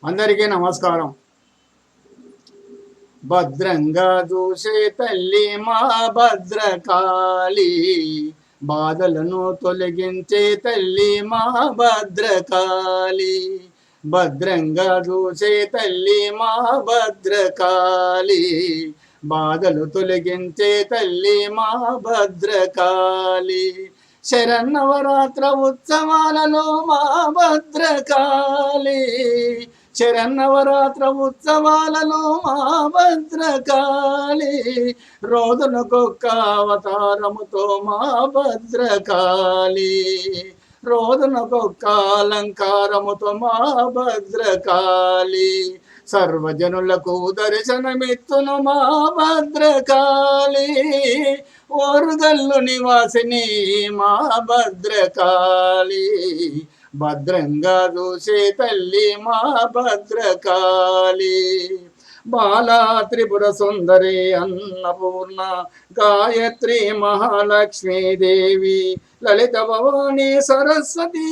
అందరికీ నమస్కారం. భద్రంగా చూసే తల్లి మా భద్రకాళి, బాధలను తొలగించే తల్లి మా భద్రకాళి. భద్రంగా చూసే తల్లి మా భద్రకాళి, బాధలు తొలగించే తల్లి మా భద్రకాళి. శరన్నవరాత్ర ఉత్సవాలలో మా భద్రకాళి, శరన్నవరాత్ర ఉత్సవాలలో మా భద్రకాళి, రోజునకొక్క అవతారముతో మా భద్రకాళి, రోజునకొక్క అలంకారముతో మా భద్రకాళి, సర్వజనులకు దర్శనమిత్తును మా భద్రకాళి. ఓరుగల్లు నివాసిని మా భద్రకాళి, భద్రంగా చూసే తల్లి మా భద్రకాళి. బాలా త్రిపుర సుందరి అన్నపూర్ణ గాయత్రి మహాలక్ష్మీదేవి లలిత భవాని సరస్వతి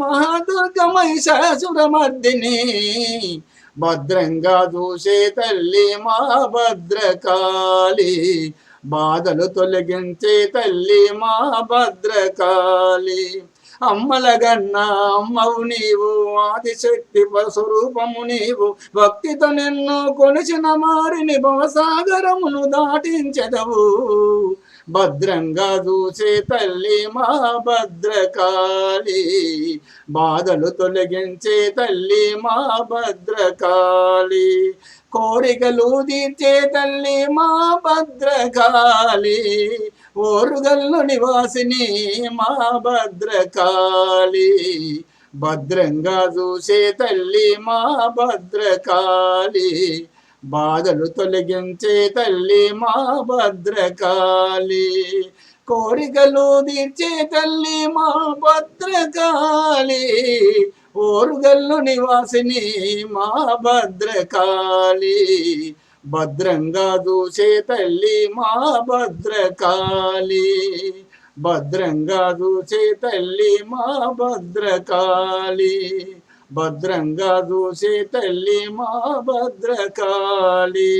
మహాదుర్గ మహిషాసురమర్దిని, భద్రంగా చూసే తల్లి మా భద్రకాళి, బాధలు తొలగించే తల్లి మా భద్రకాళి. అమ్మలగన్న అమ్మవు నీవు, ఆదిశక్తి స్వరూపము నీవు, భక్తితో నిన్ను కొలిచిన మారిని భవసాగరమును దాటించెదవు. భద్రంగా చూసే తల్లి మా భద్రకాళి, బాధలు తొలగించే తల్లి మా భద్రకాళి, కోరికలు తీర్చే తల్లి మా భద్రకాళి, ఓరుగల్లు నివాసిని మా భద్రకాళి, భద్రంగా చూసే తల్లి మా భద్రకాళి, బాధలు తొలగించే తల్లి మా భద్రకాళి, కోరికలు తీర్చే తల్లి మా భద్రకాళి, ఓరుగల్లు నివాసిని మా భద్రకాళి, భద్రంగా చూసే తల్లి మా భద్రకాళి, భద్రంగా చూసే తల్లి మా భద్రకాళి, భద్రంగా చూసే తల్లి మా భద్రకాళి.